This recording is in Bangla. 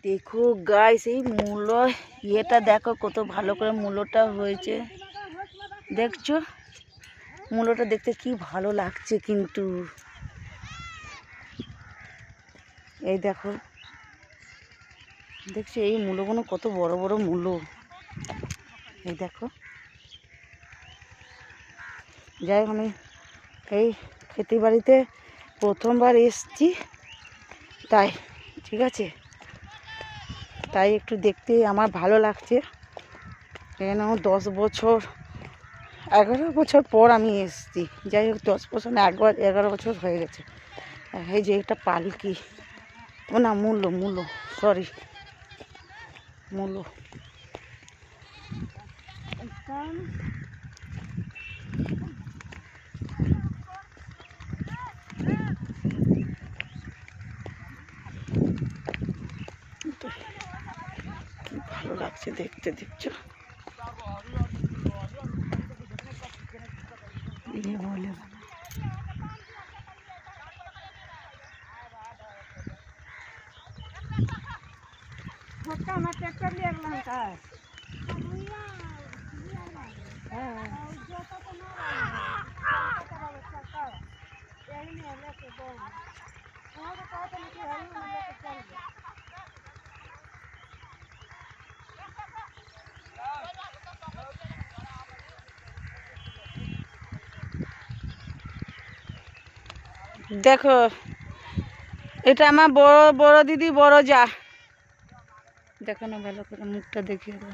দেখো গাইস, এই মূলো ইয়েটা দেখো কত ভালো করে মূলোটা হয়েছে। দেখছো মূলোটা দেখতে কি ভালো লাগছে কিন্তু। এই দেখো, দেখছো এই মূলোগুলো কত বড় বড় মূলো। এই দেখো, যাই হোক আমি এই খেতে বাড়িতে প্রথমবার এসছি, তাই ঠিক আছে, তাই একটু দেখতে আমার ভালো লাগছে। কেন 10 বছর 11 বছর পর আমি এসেছি। যাই হোক 10 বছর না 11 বছর হয়ে গেছে। এই যে এটা পালকি, ও না মূলো সরি মূলো। কি ভালো লাগছে দেখতে, দেখছো বলে দেখো, এটা আমার বড় বড় দিদি, বড় যা। দেখো না ভালো করে মুখটা দেখিয়ে দাও।